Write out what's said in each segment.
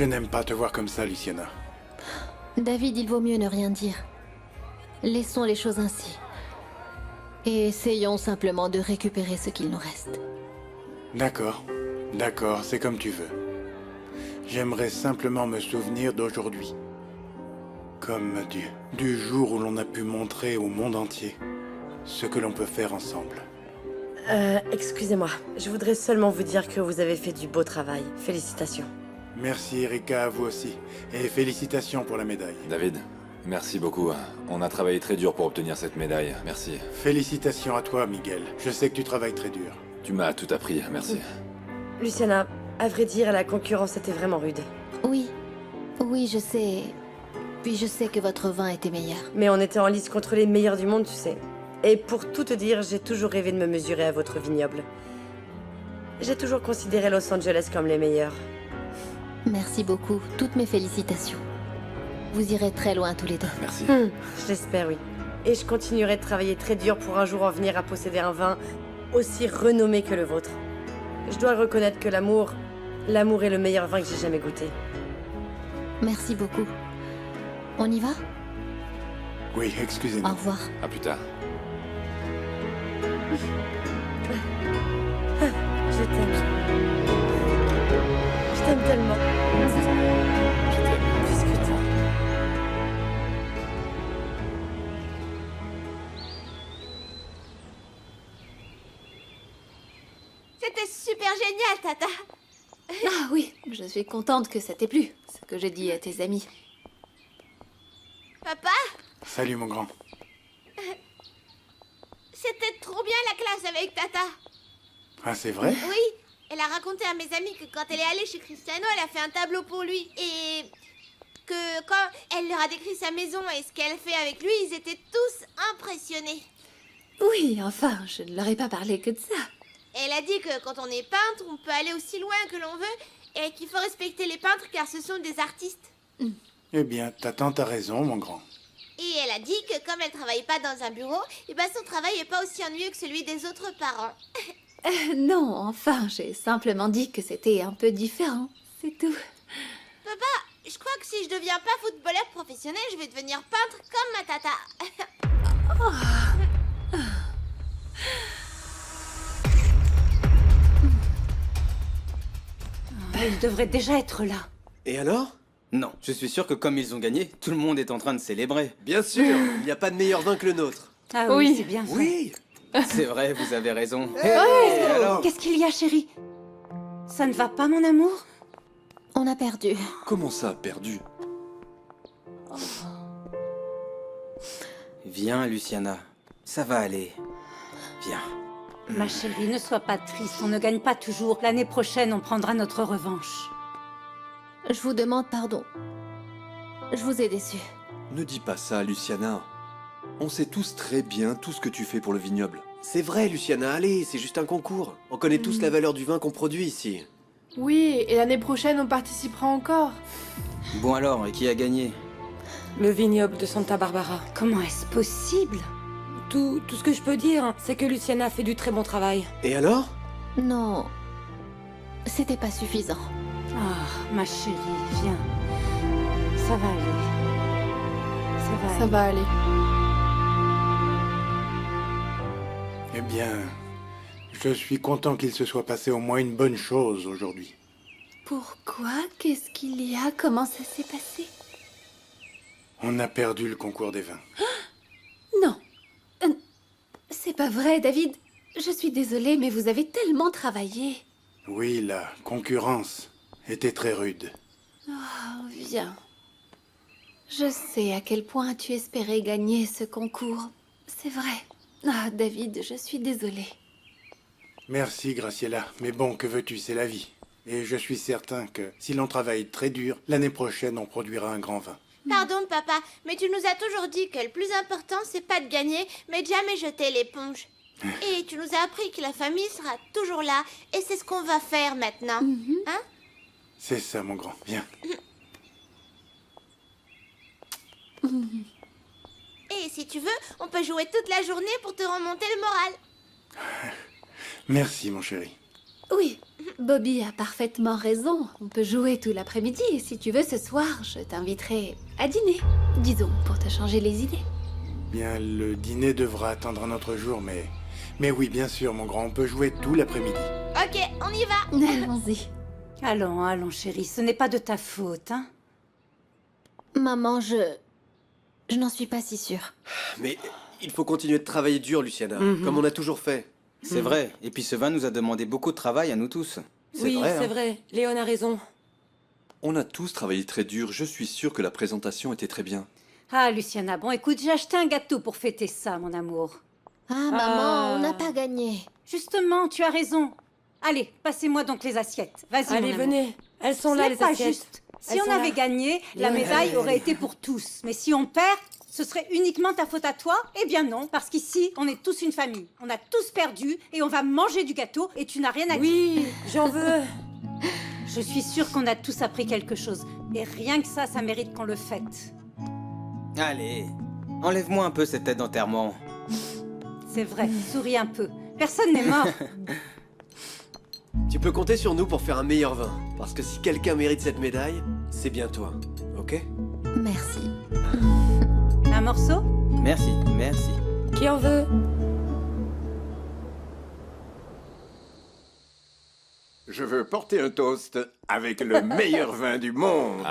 Je n'aime pas te voir comme ça, Luciana. David, il vaut mieux ne rien dire. Laissons les choses ainsi. Et essayons simplement de récupérer ce qu'il nous reste. D'accord, d'accord, c'est comme tu veux. J'aimerais simplement me souvenir d'aujourd'hui. Comme du jour où l'on a pu montrer au monde entier ce que l'on peut faire ensemble. Excusez-moi, je voudrais seulement vous dire que vous avez fait du beau travail. Félicitations. Merci Erika, à vous aussi. Et félicitations pour la médaille. David, merci beaucoup. On a travaillé très dur pour obtenir cette médaille. Merci. Félicitations à toi, Miguel. Je sais que tu travailles très dur. Tu m'as tout appris, merci. Luciana, à vrai dire, la concurrence était vraiment rude. Oui, oui, je sais. Puis je sais que votre vin était meilleur. Mais on était en lice contre les meilleurs du monde, tu sais. Et pour tout te dire, j'ai toujours rêvé de me mesurer à votre vignoble. J'ai toujours considéré Los Angeles comme les meilleurs. Merci beaucoup. Toutes mes félicitations. Vous irez très loin tous les deux. Merci. Je l'espère, oui. Et je continuerai de travailler très dur pour un jour en venir à posséder un vin aussi renommé que le vôtre. Je dois reconnaître que l'amour est le meilleur vin que j'ai jamais goûté. Merci beaucoup. On y va? Oui, Au excusez-moi. revoir. À plus tard. Je t'aime. Je t'aime tellement. Je t'aime. Discutons. C'était super génial, Tata. Ah oui, je suis contente que ça t'ait plu, ce que j'ai dit à tes amis. Papa, Salut mon grand. c'était trop bien la classe avec Tata. Ah, c'est vrai? Oui, elle a raconté à mes amis que quand elle est allée chez Cristiano, elle a fait un tableau pour lui. Et que quand elle leur a décrit sa maison et ce qu'elle fait avec lui, ils étaient tous impressionnés. Oui, enfin, je ne leur ai pas parlé que de ça. Elle a dit que quand on est peintre, on peut aller aussi loin que l'on veut et qu'il faut respecter les peintres car ce sont des artistes. Eh bien, ta tante a raison, mon grand. Et elle a dit que comme elle travaille pas dans un bureau, et ben son travail est pas aussi ennuyeux que celui des autres parents. Non, enfin, j'ai simplement dit que c'était un peu différent, c'est tout. Papa, je crois que si je deviens pas footballeur professionnel, je vais devenir peintre comme ma tata. Ils devraient déjà être là. Et alors? Non, je suis sûr que comme ils ont gagné, tout le monde est en train de célébrer. Bien sûr, il n'y a pas de meilleur vin que le nôtre. Ah oui, c'est bien fait. Oui. C'est vrai, vous avez raison. Et alors? Qu'est-ce qu'il y a, chérie? Ça ne va pas, mon amour? On a perdu. Comment ça, perdu? Viens, Luciana. Ça va aller. Viens. Ma chérie, ne sois pas triste. On ne gagne pas toujours. L'année prochaine, on prendra notre revanche. Je vous demande pardon. Je vous ai déçu. Ne dis pas ça, Luciana. On sait tous très bien tout ce que tu fais pour le vignoble. C'est vrai, Luciana, allez, c'est juste un concours. On connaît tous la valeur du vin qu'on produit ici. Oui, et l'année prochaine, on participera encore. Bon alors, et qui a gagné? Le vignoble de Santa Barbara. Comment est-ce possible? Tout ce que je peux dire, c'est que Luciana a fait du très bon travail. Et alors? Non, c'était pas suffisant. Ah, ma chérie, viens. Ça va aller. Ça va Ça aller. va aller. Eh bien, je suis content qu'il se soit passé au moins une bonne chose aujourd'hui. Pourquoi? Qu'est-ce qu'il y a? Comment ça s'est passé? On a perdu le concours des vins. Non. C'est pas vrai, David. Je suis désolée, mais vous avez tellement travaillé. Oui, la concurrence était très rude. Oh, viens. Je sais à quel point tu espérais gagner ce concours. C'est vrai. Ah, David, je suis désolée. Merci, Graciela. Mais bon, que veux-tu, c'est la vie. Et je suis certain que si l'on travaille très dur, l'année prochaine, on produira un grand vin. Pardon, papa, mais tu nous as toujours dit que le plus important, c'est pas de gagner, mais de jamais jeter l'éponge. Et tu nous as appris que la famille sera toujours là, et c'est ce qu'on va faire maintenant. Hein? C'est ça, mon grand. Viens. Et si tu veux, on peut jouer toute la journée pour te remonter le moral. Merci, mon chéri. Oui, Bobby a parfaitement raison. On peut jouer tout l'après-midi et si tu veux ce soir, je t'inviterai à dîner. Disons, pour te changer les idées. Bien, le dîner devra attendre un autre jour, mais... Mais oui, bien sûr, mon grand, on peut jouer tout l'après-midi. Ok, on y va. Allons-y. Allons, allons, chérie, ce n'est pas de ta faute, hein. Maman, je n'en suis pas si sûre. Mais il faut continuer de travailler dur, Luciana, comme on a toujours fait. C'est vrai. Et puis ce vin nous a demandé beaucoup de travail à nous tous. C'est Oui, vrai. c'est hein. vrai. Léon a raison. On a tous travaillé très dur, je suis sûr que la présentation était très bien. Ah, Luciana, bon, écoute, j'ai acheté un gâteau pour fêter ça, mon amour. Ah, maman, on n'a pas gagné. Justement, tu as raison. Allez, passez-moi donc les assiettes. Vas-y, mon Allez, amour. venez. Elles sont Ce là, n'est les pas assiettes. juste. Si Elles on sont avait là. gagné, la Léon, médaille aurait été pour tous. Mais si on perd, ce serait uniquement ta faute à toi. Eh bien non, parce qu'ici, on est tous une famille. On a tous perdu et on va manger du gâteau et tu n'as rien à dire. Oui, j'en veux. Je suis sûre qu'on a tous appris quelque chose. Et rien que ça, ça mérite qu'on le fête. Allez, enlève-moi un peu cette tête d'enterrement. C'est vrai, souris un peu. Personne n'est mort. Tu peux compter sur nous pour faire un meilleur vin. Parce que si quelqu'un mérite cette médaille, c'est bien toi. Ok? Merci. Un morceau? Merci, merci. Qui en veut? Je veux porter un toast avec le meilleur vin du monde.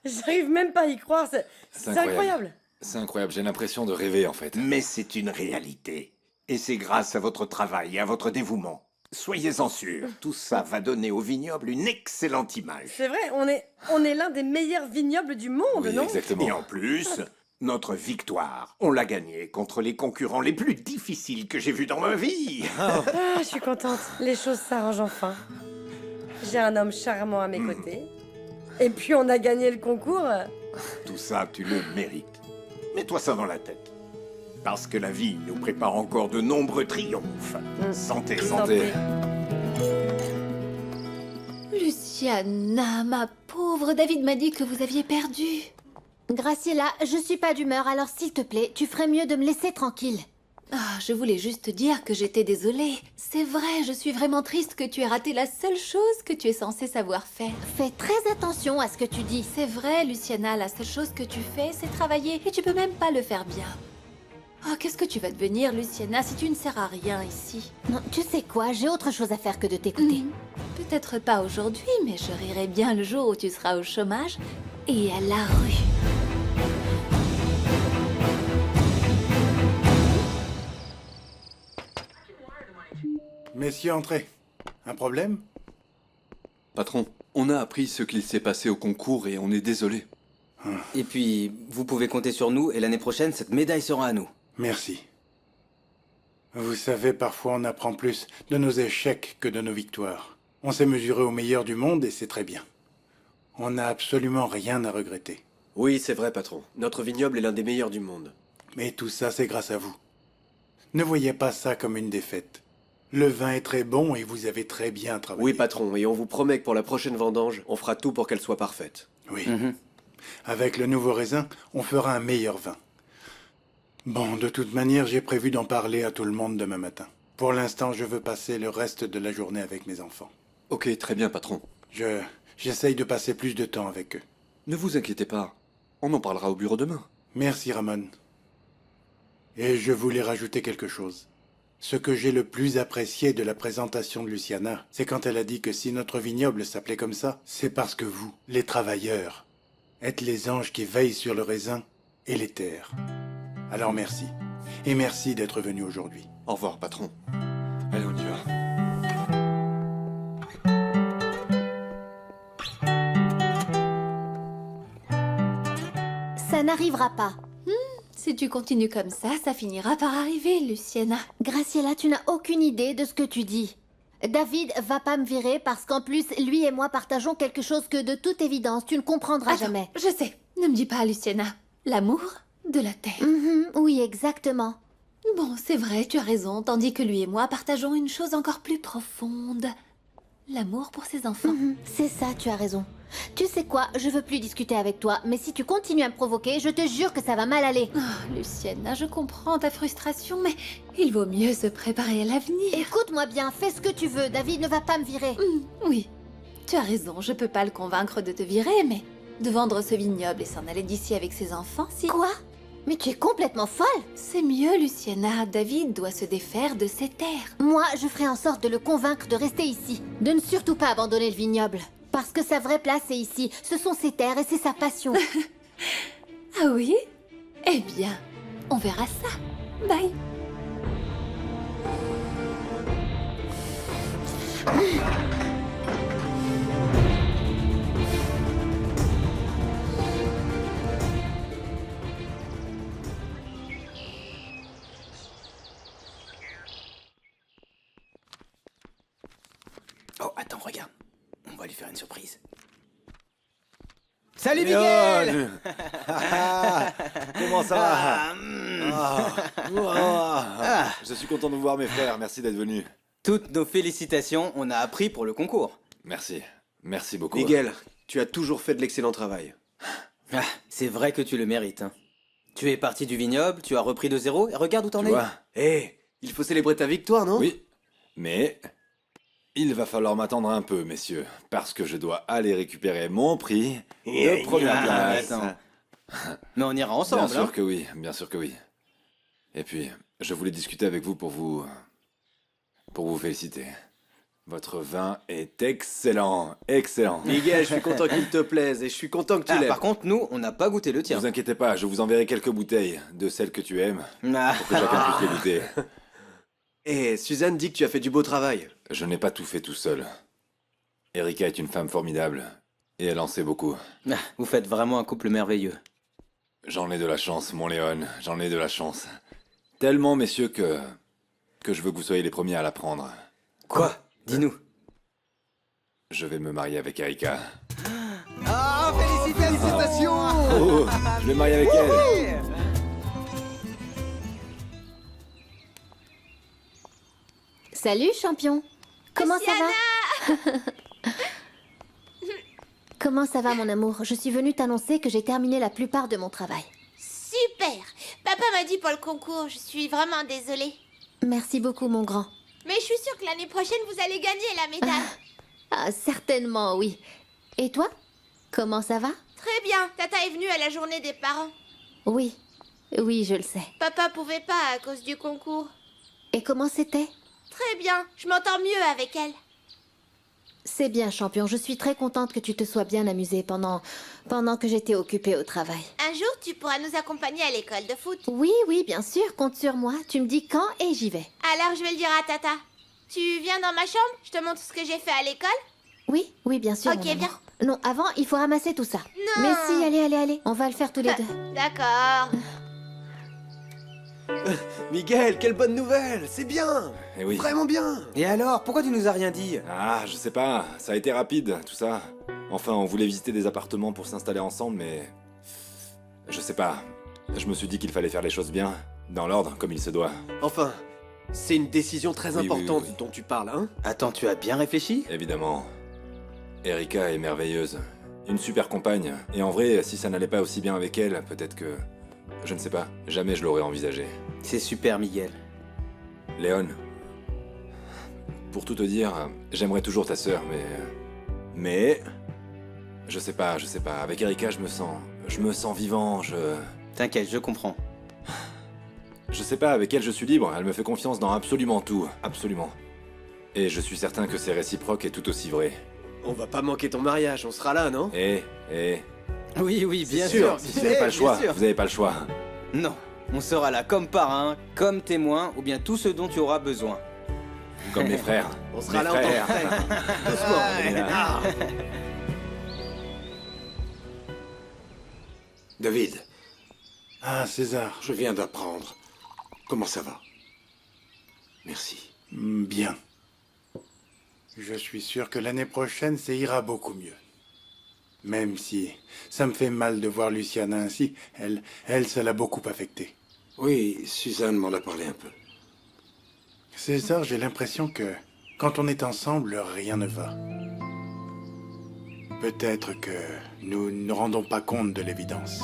J'arrive même pas à y croire, c'est incroyable. C'est incroyable, j'ai l'impression de rêver en fait. Mais c'est une réalité. Et c'est grâce à votre travail et à votre dévouement. Soyez-en sûrs, tout ça va donner au vignoble une excellente image. C'est vrai, on est l'un des meilleurs vignobles du monde, non? Et en plus, notre victoire, on l'a gagnée contre les concurrents les plus difficiles que j'ai vus dans ma vie. Ah, je suis contente. Les choses s'arrangent enfin. J'ai un homme charmant à mes côtés. Et puis on a gagné le concours. Tout ça, tu le mérites. Mets-toi ça dans la tête. Parce que la vie nous prépare encore de nombreux triomphes. Santé, Santé. Luciana, ma pauvre, David m'a dit que vous aviez perdu. Graciela, je suis pas d'humeur, alors s'il te plaît, tu ferais mieux de me laisser tranquille. Ah, je voulais juste dire que j'étais désolée. C'est vrai, je suis vraiment triste que tu aies raté la seule chose que tu es censée savoir faire. Fais très attention à ce que tu dis. C'est vrai, Luciana, la seule chose que tu fais, c'est travailler. Et tu peux même pas le faire bien. Oh, qu'est-ce que tu vas devenir, Luciana, si tu ne sers à rien ici? Non, tu sais quoi, j'ai autre chose à faire que de t'écouter. Peut-être pas aujourd'hui, mais je rirai bien le jour où tu seras au chômage et à la rue. Messieurs, entrez. Un problème? Patron, on a appris ce qu'il s'est passé au concours et on est désolé. Et puis, vous pouvez compter sur nous et l'année prochaine, cette médaille sera à nous. Merci. Vous savez, parfois on apprend plus de nos échecs que de nos victoires. On s'est mesuré au meilleur du monde et c'est très bien. On n'a absolument rien à regretter. Oui, c'est vrai, patron. Notre vignoble est l'un des meilleurs du monde. Mais tout ça, c'est grâce à vous. Ne voyez pas ça comme une défaite. Le vin est très bon et vous avez très bien travaillé. Oui, patron, et on vous promet que pour la prochaine vendange, on fera tout pour qu'elle soit parfaite. Oui. Avec le nouveau raisin, on fera un meilleur vin. Bon, de toute manière, j'ai prévu d'en parler à tout le monde demain matin. Pour l'instant, je veux passer le reste de la journée avec mes enfants. Ok, très bien, patron. J'essaye de passer plus de temps avec eux. Ne vous inquiétez pas, on en parlera au bureau demain. Merci, Ramon. Et je voulais rajouter quelque chose. Ce que j'ai le plus apprécié de la présentation de Luciana, c'est quand elle a dit que si notre vignoble s'appelait comme ça, c'est parce que vous, les travailleurs, êtes les anges qui veillent sur le raisin et les terres. Alors merci. Et merci d'être venu aujourd'hui. Au revoir, patron. Allez, on y va. Ça n'arrivera pas. Si tu continues comme ça finira par arriver, Luciana. Graciela, tu n'as aucune idée de ce que tu dis. David va pas me virer parce qu'en plus, lui et moi partageons quelque chose que de toute évidence, tu ne comprendras Attends, jamais. Je sais. Ne me dis pas, Luciana. L'amour de la terre. Oui, exactement. Bon, c'est vrai, tu as raison, tandis que lui et moi partageons une chose encore plus profonde. L'amour pour ses enfants. C'est ça, tu as raison. Tu sais quoi, je veux plus discuter avec toi, mais si tu continues à me provoquer, je te jure que ça va mal aller. Oh, Luciana, je comprends ta frustration, mais il vaut mieux se préparer à l'avenir. Écoute-moi bien, fais ce que tu veux, David ne va pas me virer. Oui, tu as raison, je peux pas le convaincre de te virer, mais de vendre ce vignoble et s'en aller d'ici avec ses enfants, si... Quoi? Mais tu es complètement folle. C'est mieux, Luciana. David doit se défaire de ses terres. Moi, je ferai en sorte de le convaincre de rester ici, de ne surtout pas abandonner le vignoble. Parce que sa vraie place est ici, ce sont ses terres et c'est sa passion. Ah oui? Eh bien, on verra ça. Bye. Oh, attends, regarde. On va lui faire une surprise. Salut Léon Miguel. Comment ça va Je suis content de vous voir mes frères, merci d'être venus. Toutes nos félicitations, on a appris pour le concours. Merci, merci beaucoup. Miguel, tu as toujours fait de l'excellent travail. Ah, c'est vrai que tu le mérites. Hein. Tu es parti du vignoble, tu as repris de zéro, et regarde où t'en Tu es. vois? Hé, il faut célébrer ta victoire, non? Oui, mais il va falloir m'attendre un peu, messieurs, parce que je dois aller récupérer mon prix de première place. Attends. Mais on ira ensemble, Bien sûr hein. que oui, bien sûr que oui. Et puis, je voulais discuter avec vous pour vous féliciter. Votre vin est excellent, excellent. Miguel, je suis content qu'il te plaise et je suis content que tu l'aimes. Par contre, nous, on n'a pas goûté le Ne tien. vous inquiétez pas, je vous enverrai quelques bouteilles de celles que tu aimes, Ah. pour que chacun puisse les goûter. Et Suzanne dit que tu as fait du beau travail. Je n'ai pas tout fait tout seul. Erika est une femme formidable, et elle en sait beaucoup. Ah, vous faites vraiment un couple merveilleux. J'en ai de la chance, mon Léon, j'en ai de la chance. Tellement, messieurs, que je veux que vous soyez les premiers à l'apprendre. Quoi? Dis-nous. Je vais me marier avec Erika. Ah, félicitations! Oh, je vais me marier avec elle. Salut, champion. Comment ça va? Comment ça va, mon amour? Je suis venue t'annoncer que j'ai terminé la plupart de mon travail. Super. Papa m'a dit pour le concours, je suis vraiment désolée. Merci beaucoup, mon grand. Mais je suis sûre que l'année prochaine, vous allez gagner la médaille. Ah, certainement, oui. Et toi? Comment ça va? Très bien. Tata est venue à la journée des parents. Oui, oui, je le sais. Papa pouvait pas à cause du concours. Et comment c'était? Très bien. Je m'entends mieux avec elle. C'est bien, champion. Je suis très contente que tu te sois bien amusé pendant que j'étais occupée au travail. Un jour, tu pourras nous accompagner à l'école de foot. Oui, oui, bien sûr. Compte sur moi. Tu me dis quand et j'y vais. Alors, je vais le dire à Tata. Tu viens dans ma chambre? Je te montre ce que j'ai fait à l'école? Oui, oui, bien sûr. Ok, mon viens. amour. Non, avant, il faut ramasser tout ça. Non. Mais si, allez. On va le faire tous les deux. D'accord. Miguel, quelle bonne nouvelle! C'est bien! Eh oui. Vraiment bien! Et alors, pourquoi tu nous as rien dit? Ah, je sais pas, ça a été rapide, tout ça. Enfin, on voulait visiter des appartements pour s'installer ensemble, mais... Je sais pas. Je me suis dit qu'il fallait faire les choses bien, dans l'ordre, comme il se doit. Enfin, c'est une décision très Oui, importante oui. dont tu parles, hein? Attends, tu as bien réfléchi? Évidemment. Erika est merveilleuse. Une super compagne. Et en vrai, si ça n'allait pas aussi bien avec elle, peut-être que... Je ne sais pas, jamais je l'aurais envisagé. C'est super, Miguel. Léon, pour tout te dire, j'aimerais toujours ta sœur, mais... Je sais pas, avec Erika je me sens vivant, T'inquiète, je comprends. Je sais pas, avec elle je suis libre, elle me fait confiance dans absolument tout, absolument. Et je suis certain que c'est réciproque et tout aussi vrai. On va pas manquer ton mariage, on sera là, non? Oui, bien C'est sûr. Vous avez pas le choix, vous avez pas le choix. Non, on sera là comme parrain, comme témoin, ou bien tout ce dont tu auras besoin. Comme mes frères. On sera Mes là en tant que frères. frère. Doucement. Ah. David, Ah, César. je viens d'apprendre. Comment ça va? Merci. Bien. Je suis sûr que l'année prochaine, ça ira beaucoup mieux. Même si ça me fait mal de voir Luciana ainsi, elle, ça l'a beaucoup affectée. Oui, Suzanne m'en a parlé un peu. César, j'ai l'impression que quand on est ensemble, rien ne va. Peut-être que nous ne nous rendons pas compte de l'évidence.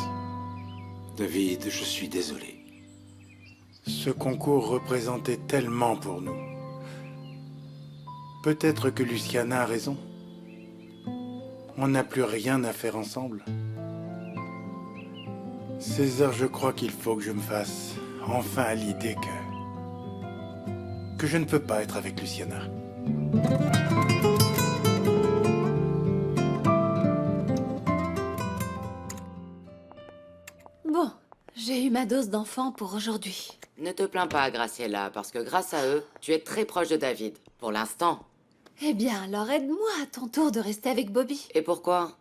David, je suis désolé. Ce concours représentait tellement pour nous. Peut-être que Luciana a raison. On n'a plus rien à faire ensemble. César, je crois qu'il faut que je me fasse enfin à l'idée que je ne peux pas être avec Luciana. Bon, j'ai eu ma dose d'enfant pour aujourd'hui. Ne te plains pas, Graciela, parce que grâce à eux, tu es très proche de David. Pour l'instant. Eh bien, alors aide-moi à ton tour de rester avec Bobby. Et pourquoi?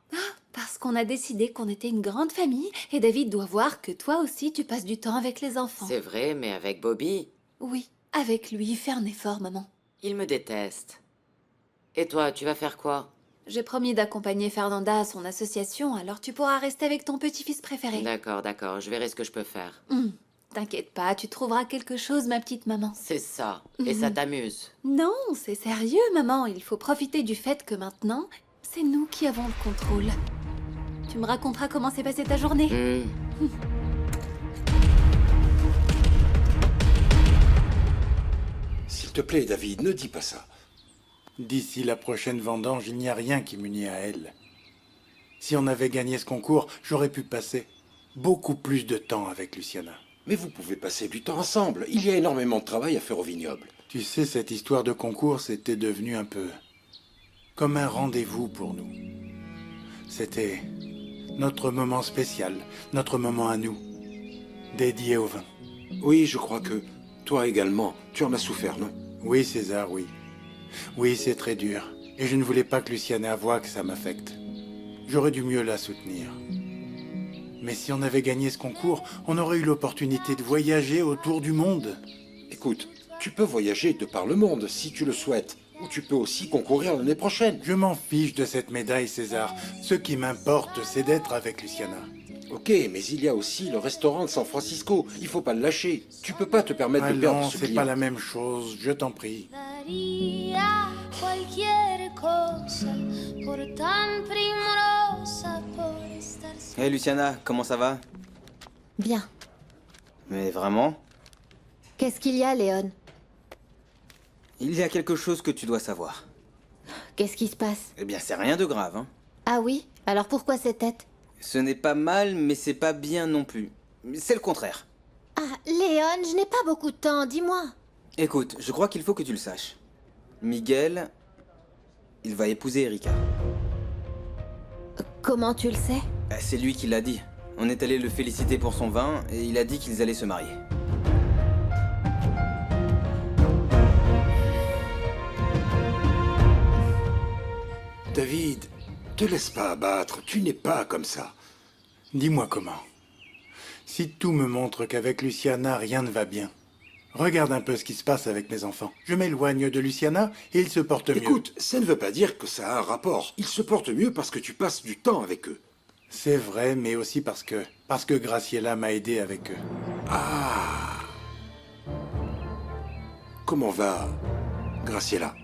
Parce qu'on a décidé qu'on était une grande famille et David doit voir que toi aussi tu passes du temps avec les enfants. C'est vrai, mais avec Bobby? Oui, avec lui, fais un effort, maman. Il me déteste. Et toi, tu vas faire quoi? J'ai promis d'accompagner Fernanda à son association, alors tu pourras rester avec ton petit-fils préféré. D'accord, d'accord, je verrai ce que je peux faire. T'inquiète pas, tu trouveras quelque chose, ma petite maman. C'est ça. Et ça t'amuse? Non, c'est sérieux, maman. Il faut profiter du fait que maintenant, c'est nous qui avons le contrôle. Tu me raconteras comment s'est passée ta journée? S'il te plaît, David, ne dis pas ça. D'ici la prochaine vendange, il n'y a rien qui m'unit à elle. Si on avait gagné ce concours, j'aurais pu passer beaucoup plus de temps avec Luciana. Mais vous pouvez passer du temps ensemble. Il y a énormément de travail à faire au vignoble. Tu sais, cette histoire de concours, c'était devenu un peu comme un rendez-vous pour nous. C'était notre moment spécial, notre moment à nous, dédié au vin. Oui, je crois que toi également, tu en as souffert, non? Oui, César, oui. Oui, c'est très dur. Et je ne voulais pas que Luciana voie que ça m'affecte. J'aurais dû mieux la soutenir. Mais si on avait gagné ce concours, on aurait eu l'opportunité de voyager autour du monde. Écoute, tu peux voyager de par le monde si tu le souhaites. Ou tu peux aussi concourir l'année prochaine. Je m'en fiche de cette médaille, César. Ce qui m'importe, c'est d'être avec Luciana. Ok, mais il y a aussi le restaurant de San Francisco. Il faut pas le lâcher. Tu peux pas te permettre de perdre ce client. C'est pas la même chose, je t'en prie. Hey Luciana, comment ça va? Bien. Mais vraiment? Qu'est-ce qu'il y a, Léon? Il y a quelque chose que tu dois savoir. Qu'est-ce qui se passe? Eh bien, c'est rien de grave, hein. Ah oui? Alors pourquoi cette tête? Ce n'est pas mal, mais c'est pas bien non plus. C'est le contraire. Ah, Léon, je n'ai pas beaucoup de temps, dis-moi. Écoute, je crois qu'il faut que tu le saches. Miguel, il va épouser Erika. Comment tu le sais? C'est lui qui l'a dit. On est allé le féliciter pour son vin et il a dit qu'ils allaient se marier. David, te laisse pas abattre, tu n'es pas comme ça. Dis-moi comment. Si tout me montre qu'avec Luciana, rien ne va bien, regarde un peu ce qui se passe avec mes enfants. Je m'éloigne de Luciana et ils se portent mieux. Écoute, ça ne veut pas dire que ça a un rapport. Ils se portent mieux parce que tu passes du temps avec eux. C'est vrai, mais aussi parce que Graciela m'a aidé avec eux. Ah. Comment va Graciela?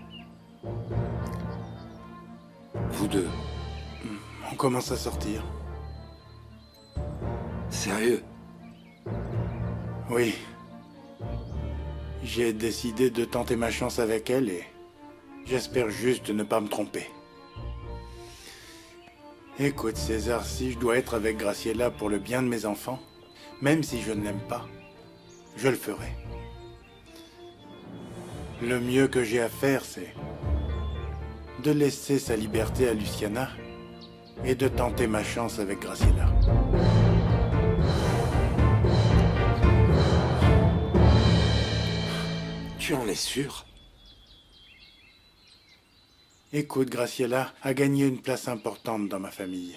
Vous deux? On commence à sortir. Sérieux? Oui. J'ai décidé de tenter ma chance avec elle et j'espère juste ne pas me tromper. Écoute, César, si je dois être avec Graciela pour le bien de mes enfants, même si je ne l'aime pas, je le ferai. Le mieux que j'ai à faire, c'est de laisser sa liberté à Luciana et de tenter ma chance avec Graciela. Tu en es sûr? Écoute, Graciela a gagné une place importante dans ma famille.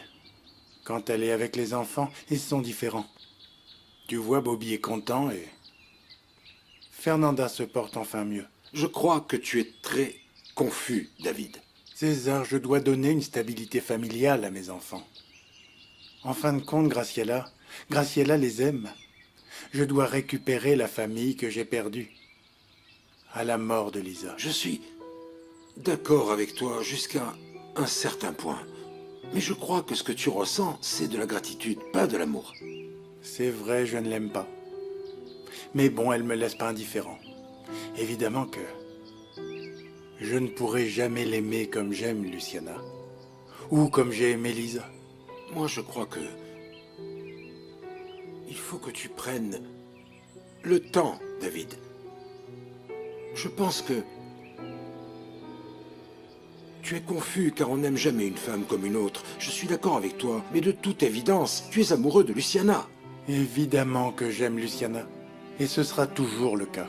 Quand elle est avec les enfants, ils sont différents. Tu vois, Bobby est content et Fernanda se porte enfin mieux. Je crois que tu es très confus, David. César, je dois donner une stabilité familiale à mes enfants. En fin de compte, Graciela les aime. Je dois récupérer la famille que j'ai perdue à la mort de Lisa. Je suis d'accord avec toi jusqu'à un certain point. Mais je crois que ce que tu ressens, c'est de la gratitude, pas de l'amour. C'est vrai, je ne l'aime pas. Mais bon, elle me laisse pas indifférent. Évidemment que je ne pourrai jamais l'aimer comme j'aime Luciana. Ou comme j'ai aimé Lisa. Moi, je crois que... il faut que tu prennes le temps, David. Je pense que... tu es confus car on n'aime jamais une femme comme une autre. Je suis d'accord avec toi, mais de toute évidence, tu es amoureux de Luciana. Évidemment que j'aime Luciana. Et ce sera toujours le cas.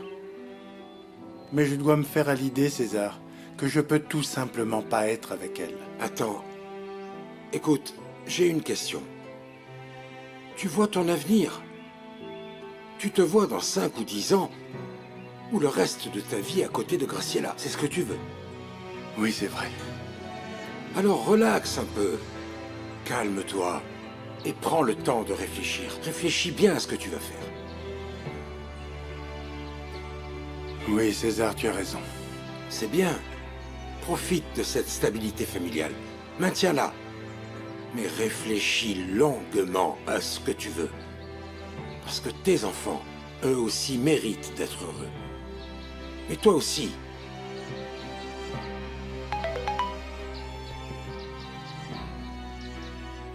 Mais je dois me faire à l'idée, César, que je peux tout simplement pas être avec elle. Attends. Écoute, j'ai une question. Tu vois ton avenir? Tu te vois dans 5 ou 10 ans ou le reste de ta vie à côté de Graciela? C'est ce que tu veux? Oui, c'est vrai. Alors relaxe un peu. Calme-toi. Et prends le temps de réfléchir. Réfléchis bien à ce que tu vas faire. Oui, César, tu as raison. C'est bien. Profite de cette stabilité familiale. Maintiens-la. Mais réfléchis longuement à ce que tu veux. Parce que tes enfants, eux aussi, méritent d'être heureux. Et toi aussi.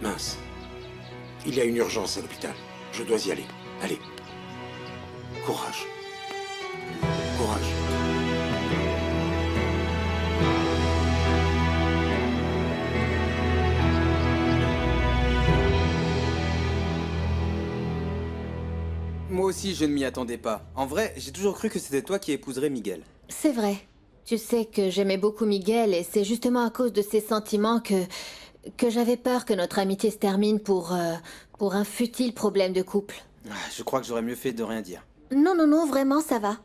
Mince. Il y a une urgence à l'hôpital. Je dois y aller. Allez. Courage. Courage. Moi aussi, je ne m'y attendais pas. En vrai, j'ai toujours cru que c'était toi qui épouserais Miguel. C'est vrai. Tu sais que j'aimais beaucoup Miguel et c'est justement à cause de ses sentiments que j'avais peur que notre amitié se termine pour un futile problème de couple. Je crois que j'aurais mieux fait de rien dire. Non, non, non, vraiment, ça va.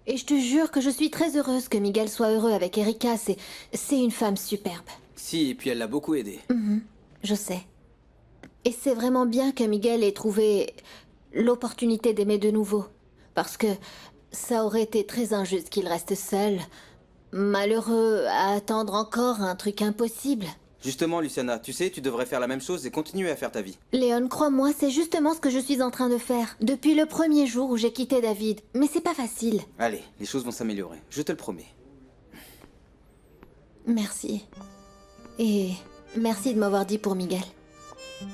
Et je te jure que je suis très heureuse que Miguel soit heureux avec Erika. C'est une femme superbe. Si, et puis elle l'a beaucoup aidé. Je sais. Et c'est vraiment bien que Miguel ait trouvé l'opportunité d'aimer de nouveau. Parce que ça aurait été très injuste qu'il reste seul, malheureux, à attendre encore un truc impossible. Justement, Luciana, tu sais, tu devrais faire la même chose et continuer à faire ta vie. Léon, crois-moi, c'est justement ce que je suis en train de faire. Depuis le premier jour où j'ai quitté David. Mais c'est pas facile. Allez, les choses vont s'améliorer, je te le promets. Merci. Et merci de m'avoir dit pour Miguel.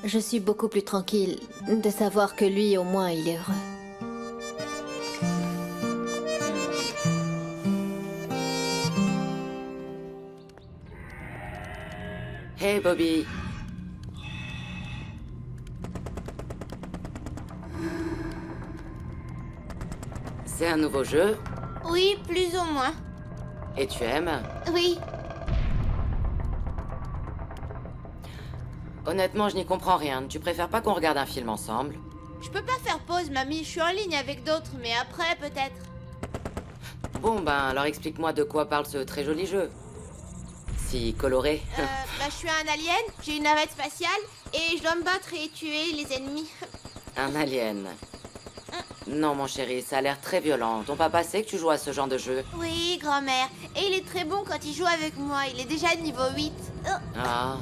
Je suis beaucoup plus tranquille de savoir que lui, au moins, il est heureux. Hey Bobby. C'est un nouveau jeu? Oui, plus ou moins. Et tu aimes? Oui. Honnêtement, je n'y comprends rien. Tu préfères pas qu'on regarde un film ensemble? Je peux pas faire pause, mamie. Je suis en ligne avec d'autres, mais après, peut-être. Bon, ben, alors explique-moi de quoi parle ce très joli jeu. Si coloré. Je suis un alien, j'ai une navette spatiale, et je dois me battre et tuer les ennemis. Un alien. Non, mon chéri, ça a l'air très violent. Ton papa sait que tu joues à ce genre de jeu? Oui, grand-mère. Et il est très bon quand il joue avec moi. Il est déjà niveau 8. Ah.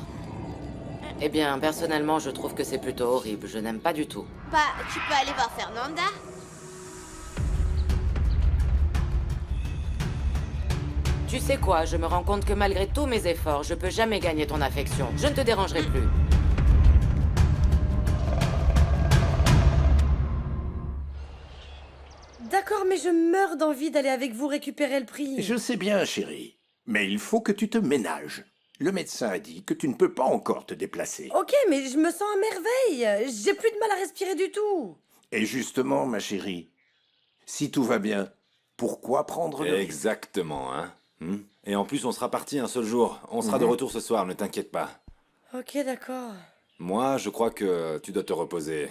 Eh bien, personnellement, je trouve que c'est plutôt horrible. Je n'aime pas du tout. Bah, tu peux aller voir Fernanda. Tu sais quoi, je me rends compte que malgré tous mes efforts, je peux jamais gagner ton affection. Je ne te dérangerai plus. D'accord, mais je meurs d'envie d'aller avec vous récupérer le prix. Je sais bien, chérie. Mais il faut que tu te ménages. Le médecin a dit que tu ne peux pas encore te déplacer. Ok, mais je me sens à merveille. J'ai plus de mal à respirer du tout. Et justement, ma chérie, si tout va bien, pourquoi prendre le risque? Exactement, hein. Et en plus, on sera parti un seul jour. On sera de retour ce soir, ne t'inquiète pas. Ok, d'accord. Moi, je crois que tu dois te reposer.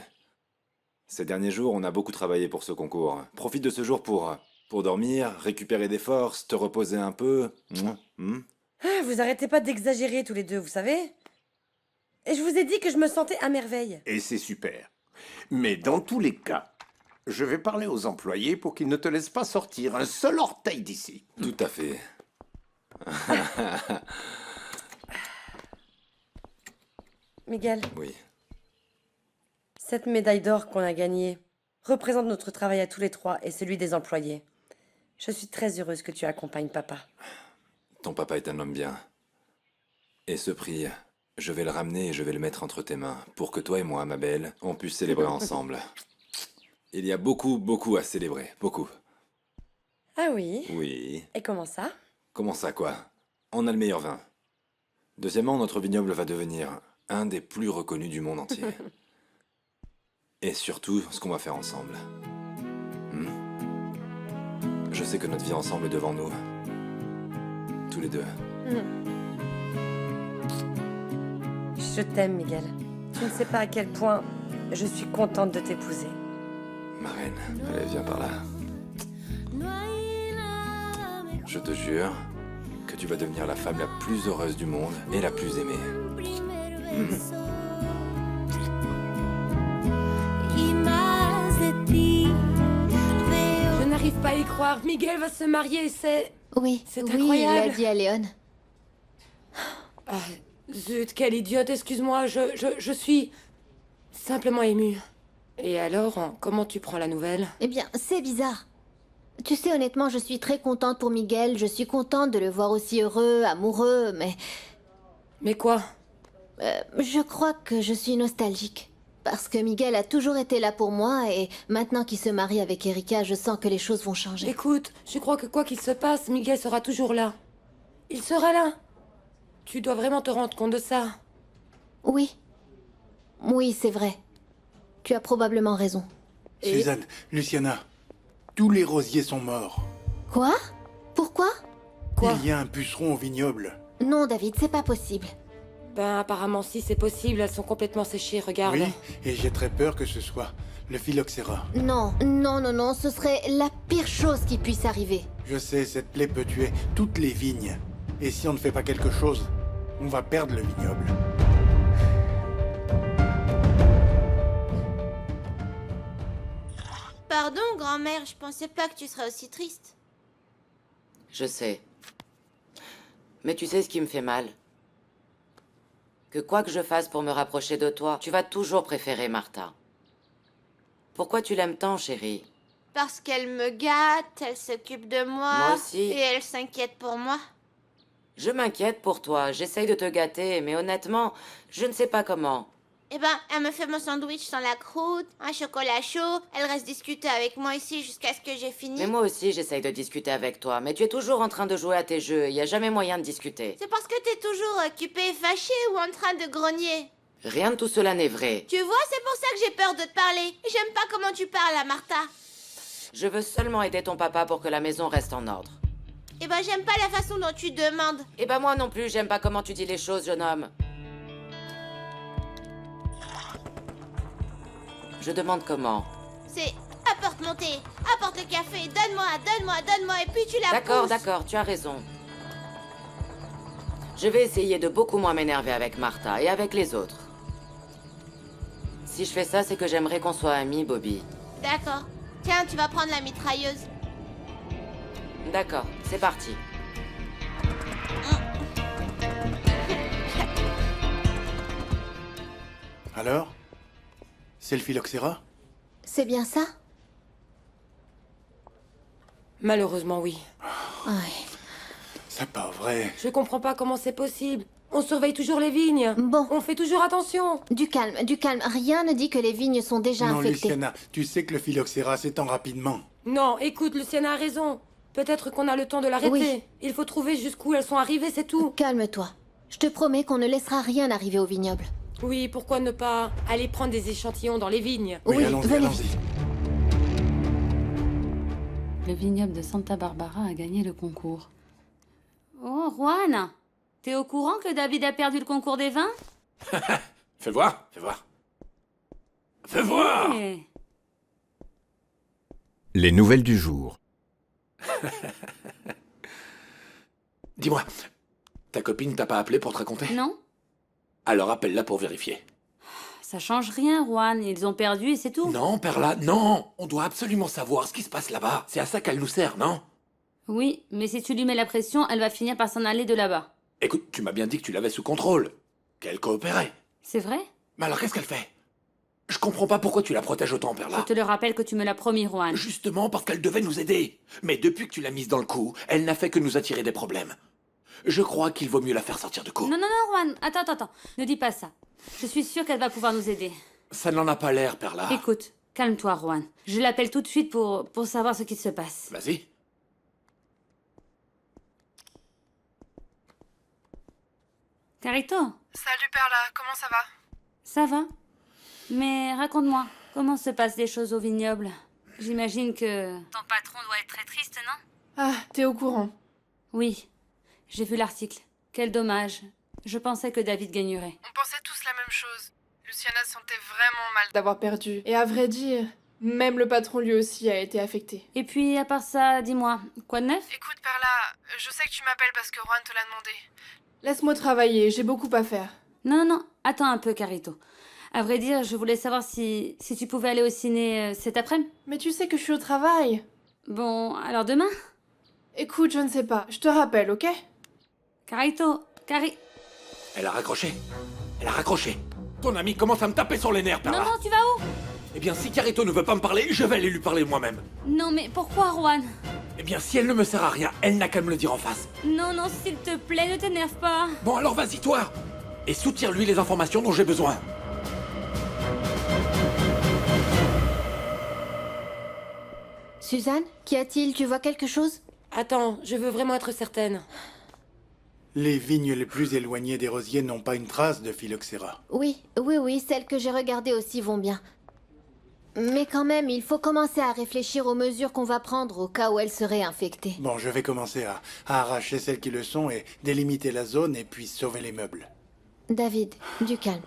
Ces derniers jours, on a beaucoup travaillé pour ce concours. Profite de ce jour pour dormir, récupérer des forces, te reposer un peu. Vous arrêtez pas d'exagérer tous les deux, vous savez? Et je vous ai dit que je me sentais à merveille. Et c'est super. Mais dans tous les cas, je vais parler aux employés pour qu'ils ne te laissent pas sortir un seul orteil d'ici. Tout à fait. Miguel, Oui. cette médaille d'or qu'on a gagnée représente notre travail à tous les trois et celui des employés. Je suis très heureuse que tu accompagnes papa. Ton papa est un homme bien. Et ce prix, je vais le ramener et je vais le mettre entre tes mains pour que toi et moi, ma belle, on puisse célébrer ensemble. Il y a beaucoup, beaucoup à célébrer. Beaucoup. Ah oui? Oui. Et comment ça? Comment ça, quoi? On a le meilleur vin. Deuxièmement, notre vignoble va devenir un des plus reconnus du monde entier. Et surtout, ce qu'on va faire ensemble. Je sais que notre vie ensemble est devant nous. Tous les deux. Je t'aime, Miguel. Tu ne sais pas à quel point je suis contente de t'épouser. Ma reine, allez, viens par là. Je te jure que tu vas devenir la femme la plus heureuse du monde et la plus aimée. Je n'arrive pas à y croire. Miguel va se marier, c'est... Oui, C'est oui, incroyable. il a dit à Léon. Ah, zut, quelle idiote, excuse-moi, je suis simplement émue. Et alors, comment tu prends la nouvelle? Eh bien, c'est bizarre. Tu sais, honnêtement, je suis très contente pour Miguel. Je suis contente de le voir aussi heureux, amoureux, mais... Mais quoi? Je crois que je suis nostalgique. Parce que Miguel a toujours été là pour moi et maintenant qu'il se marie avec Erika, je sens que les choses vont changer. Écoute, je crois que quoi qu'il se passe, Miguel sera toujours là. Il sera là. Tu dois vraiment te rendre compte de ça. Oui. Oui, c'est vrai. Tu as probablement raison. Suzanne, Luciana, tous les rosiers sont morts. Quoi? Pourquoi? Il y a un puceron au vignoble. Non, David, c'est pas possible. Ben, apparemment, si c'est possible, elles sont complètement séchées, regarde. Oui, et j'ai très peur que ce soit le phylloxéra. Non, non, non, non, ce serait la pire chose qui puisse arriver. Je sais, cette plaie peut tuer toutes les vignes. Et si on ne fait pas quelque chose, on va perdre le vignoble. Pardon, grand-mère, je pensais pas que tu serais aussi triste. Je sais. Mais tu sais ce qui me fait mal? Que quoi que je fasse pour me rapprocher de toi, tu vas toujours préférer Martha. Pourquoi tu l'aimes tant, chérie? Parce qu'elle me gâte, elle s'occupe de moi. Moi aussi. Et elle s'inquiète pour moi. Je m'inquiète pour toi, j'essaye de te gâter, mais honnêtement, je ne sais pas comment. Eh ben, elle me fait mon sandwich sans la croûte, un chocolat chaud, elle reste discuter avec moi ici jusqu'à ce que j'ai fini. Mais moi aussi, j'essaye de discuter avec toi, mais tu es toujours en train de jouer à tes jeux, il n'y a jamais moyen de discuter. C'est parce que t'es toujours occupée, fâchée ou en train de grogner. Rien de tout cela n'est vrai. Tu vois, c'est pour ça que j'ai peur de te parler. J'aime pas comment tu parles à Martha. Je veux seulement aider ton papa pour que la maison reste en ordre. Eh ben, j'aime pas la façon dont tu demandes. Eh ben moi non plus, j'aime pas comment tu dis les choses, jeune homme. Je demande comment. C'est apporte mon thé, apporte le café, donne-moi, et puis tu la D'accord, pousses. d'accord, tu as raison. Je vais essayer de beaucoup moins m'énerver avec Martha et avec les autres. Si je fais ça, c'est que j'aimerais qu'on soit amis, Bobby. D'accord. Tiens, tu vas prendre la mitrailleuse. D'accord, c'est parti. Alors? C'est le phylloxéra? C'est bien ça? Malheureusement, oui. Ouais. C'est pas vrai. Je comprends pas comment c'est possible. On surveille toujours les vignes. Bon. On fait toujours attention. Du calme, du calme. Rien ne dit que les vignes sont déjà Non, infectées. Luciana, tu sais que le phylloxéra s'étend rapidement. Non, écoute, Luciana a raison. Peut-être qu'on a le temps de l'arrêter. Oui. Il faut trouver jusqu'où elles sont arrivées, c'est tout. Calme-toi. Je te promets qu'on ne laissera rien arriver au vignoble. Oui, pourquoi ne pas aller prendre des échantillons dans les vignes? Oui, allons-y, venez. allons-y. Le vignoble de Santa Barbara a gagné le concours. Oh, Juan, t'es au courant que David a perdu le concours des vins? Fais voir, fais voir. Fais voir! Eh. Les nouvelles du jour. Dis-moi, ta copine t'a pas appelé pour te raconter? Non, Alors appelle-la pour vérifier. ça change rien, Juan. Ils ont perdu et c'est tout. Non, Perla, non! On doit absolument savoir ce qui se passe là-bas. C'est à ça qu'elle nous sert, non? Oui, mais si tu lui mets la pression, elle va finir par s'en aller de là-bas. Écoute, tu m'as bien dit que tu l'avais sous contrôle. Qu'elle coopérait. C'est vrai? Mais alors qu'est-ce qu'elle fait? Je comprends pas pourquoi tu la protèges autant, Perla. Je te le rappelle que tu me l'as promis, Juan. Justement parce qu'elle devait nous aider. Mais depuis que tu l'as mise dans le coup, elle n'a fait que nous attirer des problèmes. Je crois qu'il vaut mieux la faire sortir du coup. Non, non, non, Juan. Attends. Ne dis pas ça. Je suis sûre qu'elle va pouvoir nous aider. Ça n'en a pas l'air, Perla. Écoute, calme-toi, Juan. Je l'appelle tout de suite pour savoir ce qui se passe. Vas-y. Carito, Salut Perla, comment ça va? ça va? Mais raconte-moi, comment se passent les choses au vignoble? J'imagine que... Ton patron doit être très triste, non? Ah, t'es au courant. Oui, j'ai vu l'article. Quel dommage. Je pensais que David gagnerait. On pensait tous la même chose. Luciana se sentait vraiment mal d'avoir perdu. Et à vrai dire, même le patron lui aussi a été affecté. Et puis, à part ça, dis-moi, quoi de neuf? Écoute Perla, je sais que tu m'appelles parce que Juan te l'a demandé. Laisse-moi travailler, j'ai beaucoup à faire. Non, attends un peu, Carito. À vrai dire, je voulais savoir si tu pouvais aller au ciné cet après-midi. Mais tu sais que je suis au travail. Bon, alors demain? Écoute, je ne sais pas, je te rappelle, ok? Carito, Elle a raccroché. Elle a raccroché. Ton ami commence à me taper sur les nerfs, Perla. Non, tu vas où? Eh bien, si Carito ne veut pas me parler, je vais aller lui parler moi-même. Non, mais pourquoi, Juan? Eh bien, si elle ne me sert à rien, elle n'a qu'à me le dire en face. Non, s'il te plaît, ne t'énerve pas. Bon, alors vas-y, toi. Et soutire-lui les informations dont j'ai besoin. Suzanne, qu'y a-t-il? Tu vois quelque chose? Attends, je veux vraiment être certaine. Les vignes les plus éloignées des rosiers n'ont pas une trace de phylloxéra. Oui, celles que j'ai regardées aussi vont bien. Mais quand même, il faut commencer à réfléchir aux mesures qu'on va prendre au cas où elles seraient infectées. Bon, je vais commencer à arracher celles qui le sont et délimiter la zone et puis sauver les meubles. David, du calme.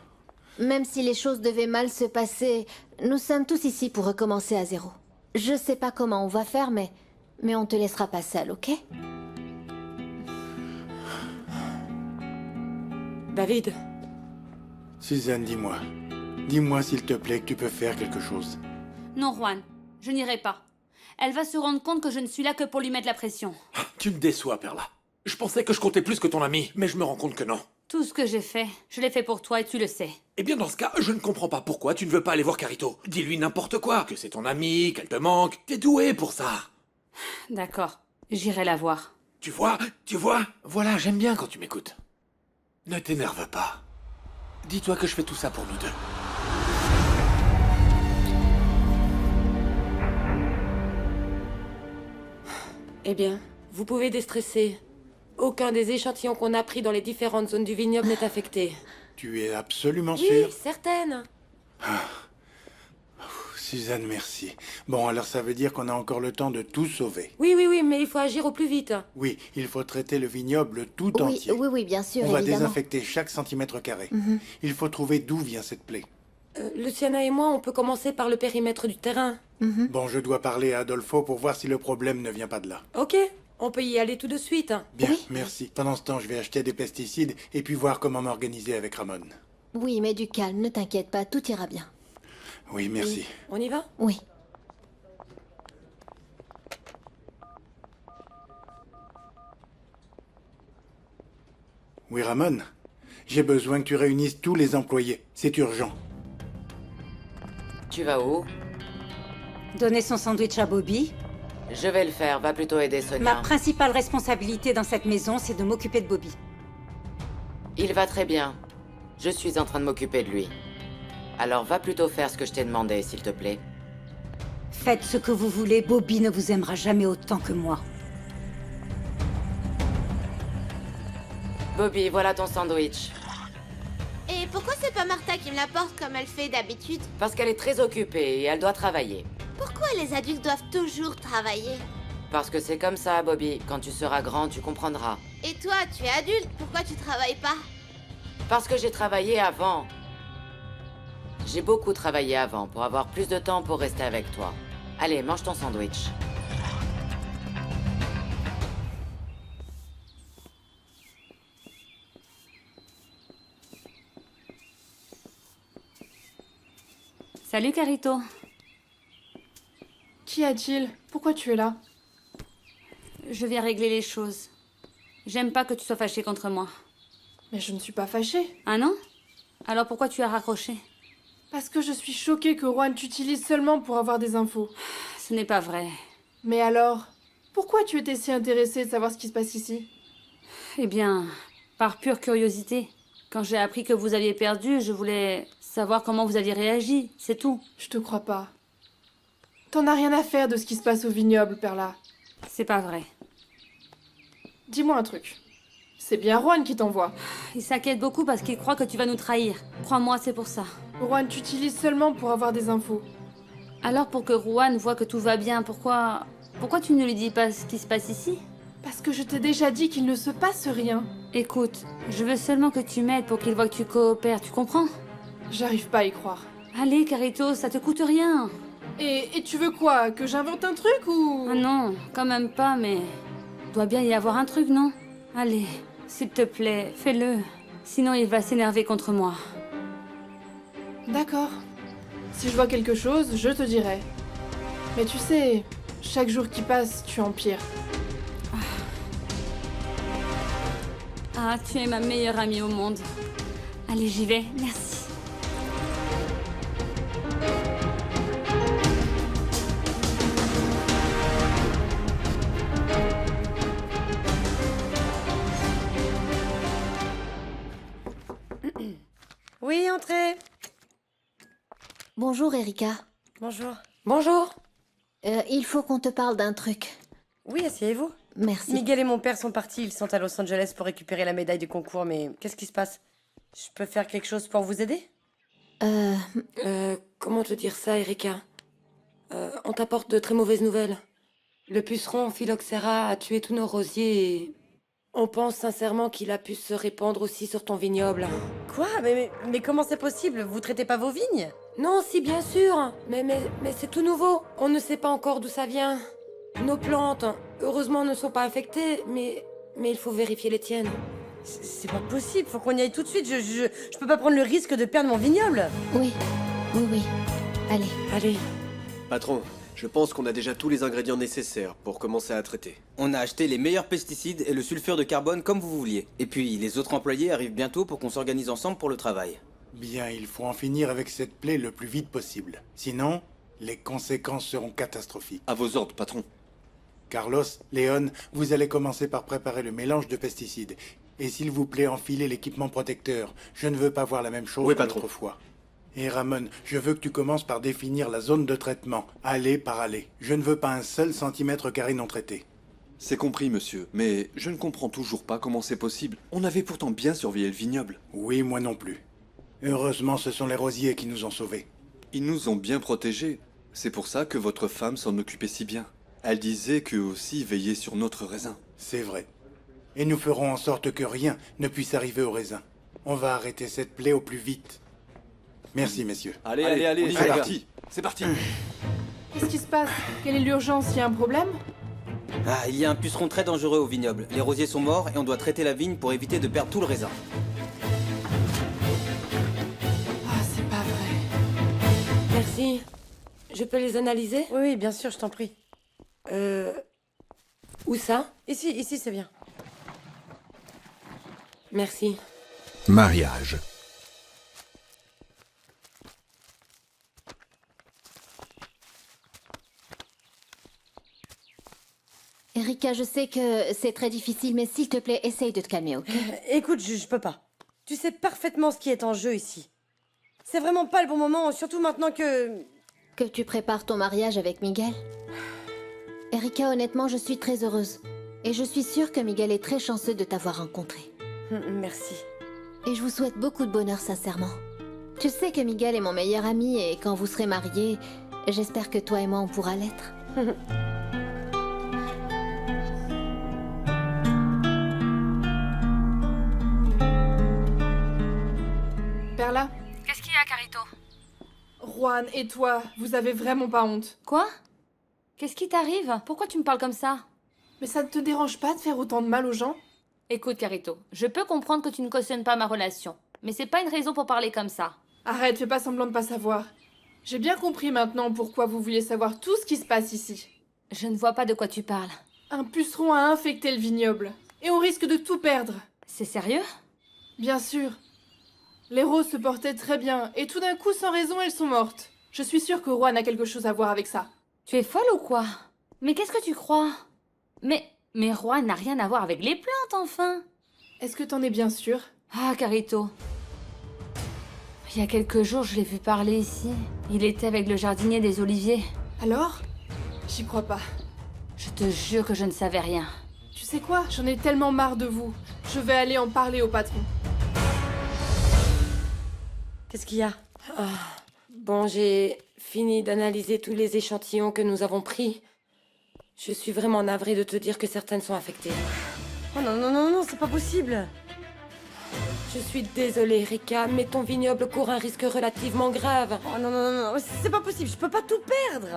Même si les choses devaient mal se passer, nous sommes tous ici pour recommencer à zéro. Je sais pas comment on va faire, mais on te laissera pas seul, ok? David. Suzanne, dis-moi. Dis-moi s'il te plaît que tu peux faire quelque chose. Non, Juan, je n'irai pas. Elle va se rendre compte que je ne suis là que pour lui mettre la pression. Tu me déçois, Perla. Je pensais que je comptais plus que ton ami, mais je me rends compte que non. Tout ce que j'ai fait, je l'ai fait pour toi et tu le sais. Eh bien, dans ce cas, je ne comprends pas pourquoi tu ne veux pas aller voir Carito. Dis-lui n'importe quoi, que c'est ton ami, qu'elle te manque. T'es doué pour ça. D'accord, j'irai la voir. Tu vois? Voilà, j'aime bien quand tu m'écoutes. Ne t'énerve pas. Dis-toi que je fais tout ça pour nous deux. Eh bien, vous pouvez déstresser. Aucun des échantillons qu'on a pris dans les différentes zones du vignoble n'est affecté. Tu es absolument Oui, sûre? certaine. Suzanne, merci. Bon, alors ça veut dire qu'on a encore le temps de tout sauver. Oui, mais il faut agir au plus vite. Oui, il faut traiter le vignoble tout entier. Oui, bien sûr, On va évidemment. désinfecter chaque centimètre carré. Mhm. Il faut trouver d'où vient cette plaie. Luciana et moi, on peut commencer par le périmètre du terrain. Bon, je dois parler à Adolfo pour voir si le problème ne vient pas de là. Ok, on peut y aller tout de suite. Bien, merci. Pendant ce temps, je vais acheter des pesticides et puis voir comment m'organiser avec Ramon. Oui, mais du calme, ne t'inquiète pas, tout ira bien. Oui, merci. On y va? Oui. Oui, Ramon. J'ai besoin que tu réunisses tous les employés. C'est urgent. Tu vas où? Donner son sandwich à Bobby. Je vais le faire, va plutôt aider Sonia. Ma principale responsabilité dans cette maison, c'est de m'occuper de Bobby. Il va très bien. Je suis en train de m'occuper de lui. Alors va plutôt faire ce que je t'ai demandé, s'il te plaît. Faites ce que vous voulez, Bobby ne vous aimera jamais autant que moi. Bobby, voilà ton sandwich. Et pourquoi c'est pas Martha qui me l'apporte comme elle fait d'habitude? Parce qu'elle est très occupée et elle doit travailler. Pourquoi les adultes doivent toujours travailler? Parce que c'est comme ça, Bobby. Quand tu seras grand, tu comprendras. Et toi, tu es adulte, pourquoi tu travailles pas? Parce que j'ai travaillé avant. J'ai beaucoup travaillé avant pour avoir plus de temps pour rester avec toi. Allez, mange ton sandwich. Salut, Carito. Qu'y a-t-il? Pourquoi tu es là? Je viens régler les choses. J'aime pas que tu sois fâché contre moi. Mais je ne suis pas fâchée. Ah non? Alors pourquoi tu as raccroché? Parce que je suis choquée que Juan t'utilise seulement pour avoir des infos. Ce n'est pas vrai. Mais alors, pourquoi tu étais si intéressée de savoir ce qui se passe ici? Eh bien, par pure curiosité. Quand j'ai appris que vous aviez perdu, je voulais savoir comment vous aviez réagi, c'est tout. Je te crois pas. T'en as rien à faire de ce qui se passe au vignoble, Perla. C'est pas vrai. Dis-moi un truc. C'est bien Juan qui t'envoie. Il s'inquiète beaucoup parce qu'il croit que tu vas nous trahir. Crois-moi, c'est pour ça. Juan t'utilise seulement pour avoir des infos. Alors pour que Juan voit que tout va bien, pourquoi tu ne lui dis pas ce qui se passe ici? Parce que je t'ai déjà dit qu'il ne se passe rien. Écoute, je veux seulement que tu m'aides pour qu'il voit que tu coopères, tu comprends? J'arrive pas à y croire. Allez, Carito, ça te coûte rien. Et tu veux quoi? Que j'invente un truc ou... Ah non, quand même pas, mais... Doit bien y avoir un truc, non? Allez, s'il te plaît, fais-le. Sinon il va s'énerver contre moi. D'accord. Si je vois quelque chose, je te dirai. Mais tu sais, chaque jour qui passe, tu empires. Ah, tu es ma meilleure amie au monde. Allez, j'y vais, merci. Oui, entrez. Bonjour, Erika. Bonjour. Bonjour. Il faut qu'on te parle d'un truc. Oui, asseyez-vous. Merci. Miguel et mon père sont partis, ils sont à Los Angeles pour récupérer la médaille du concours, mais qu'est-ce qui se passe? Je peux faire quelque chose pour vous aider? Comment te dire ça, Erika? On t'apporte de très mauvaises nouvelles. Le puceron Phylloxera a tué tous nos rosiers et... On pense sincèrement qu'il a pu se répandre aussi sur ton vignoble. Quoi? Mais comment c'est possible? Vous traitez pas vos vignes? Non, si, bien sûr. Mais c'est tout nouveau. On ne sait pas encore d'où ça vient. Nos plantes, heureusement, ne sont pas affectées, mais il faut vérifier les tiennes. C'est pas possible, faut qu'on y aille tout de suite. Je peux pas prendre le risque de perdre mon vignoble. Oui. Allez. Allez. Patron, je pense qu'on a déjà tous les ingrédients nécessaires pour commencer à traiter. On a acheté les meilleurs pesticides et le sulfure de carbone comme vous vouliez. Et puis, les autres employés arrivent bientôt pour qu'on s'organise ensemble pour le travail. Bien, il faut en finir avec cette plaie le plus vite possible. Sinon, les conséquences seront catastrophiques. À vos ordres, patron. Carlos, Léon, vous allez commencer par préparer le mélange de pesticides. Et s'il vous plaît, enfilez l'équipement protecteur. Je ne veux pas voir la même chose Oui, que patron. l'autre fois. Et Ramon, je veux que tu commences par définir la zone de traitement, allée par allée. Je ne veux pas un seul centimètre carré non traité. C'est compris, monsieur, mais je ne comprends toujours pas comment c'est possible. On avait pourtant bien surveillé le vignoble. Oui, moi non plus. Heureusement, ce sont les rosiers qui nous ont sauvés. Ils nous ont bien protégés. C'est pour ça que votre femme s'en occupait si bien. Elle disait qu'eux aussi veillaient sur notre raisin. C'est vrai. Et nous ferons en sorte que rien ne puisse arriver au raisin. On va arrêter cette plaie au plus vite. Merci, messieurs. Allez, c'est parti. C'est parti. Qu'est-ce qui se passe? Quelle est l'urgence? Il y a un problème? Ah, il y a un puceron très dangereux au vignoble. Les rosiers sont morts et on doit traiter la vigne pour éviter de perdre tout le raisin. Ah, c'est pas vrai. Merci. Je peux les analyser? Oui, bien sûr, je t'en prie. Où ça? Ici, c'est bien. Merci. Mariage. Erika, je sais que c'est très difficile, mais s'il te plaît, essaye de te calmer, ok? Écoute, je peux pas. Tu sais parfaitement ce qui est en jeu ici. C'est vraiment pas le bon moment, surtout maintenant que... Que tu prépares ton mariage avec Miguel? Erika, honnêtement, je suis très heureuse. Et je suis sûre que Miguel est très chanceux de t'avoir rencontré. Merci. Et je vous souhaite beaucoup de bonheur, sincèrement. Tu sais que Miguel est mon meilleur ami et quand vous serez mariés, j'espère que toi et moi on pourra l'être. Perla? Qu'est-ce qu'il y a, Carito? Juan et toi, vous avez vraiment pas honte. Quoi? Qu'est-ce qui t'arrive? Pourquoi tu me parles comme ça? Mais ça ne te dérange pas de faire autant de mal aux gens? Écoute, Carito, je peux comprendre que tu ne cautionnes pas ma relation, mais c'est pas une raison pour parler comme ça. Arrête, fais pas semblant de pas savoir. J'ai bien compris maintenant pourquoi vous vouliez savoir tout ce qui se passe ici. Je ne vois pas de quoi tu parles. Un puceron a infecté le vignoble. Et on risque de tout perdre. C'est sérieux? Bien sûr. Les roses se portaient très bien, et tout d'un coup, sans raison, elles sont mortes. Je suis sûre que Juan a quelque chose à voir avec ça. Tu es folle ou quoi? Mais qu'est-ce que tu crois? Mais Juan n'a rien à voir avec les plantes, enfin. Est-ce que t'en es bien sûre? Ah, Carito. Il y a quelques jours, je l'ai vu parler ici. Il était avec le jardinier des oliviers. Alors? J'y crois pas. Je te jure que je ne savais rien. Tu sais quoi? J'en ai tellement marre de vous. Je vais aller en parler au patron. Qu'est-ce qu'il y a? Bon, j'ai fini d'analyser tous les échantillons que nous avons pris. Je suis vraiment navrée de te dire que certaines sont affectées. Oh non, non, non, non, c'est pas possible. Je suis désolée, Rika, mais ton vignoble court un risque relativement grave. Oh non, non, non, non, c'est pas possible, je peux pas tout perdre.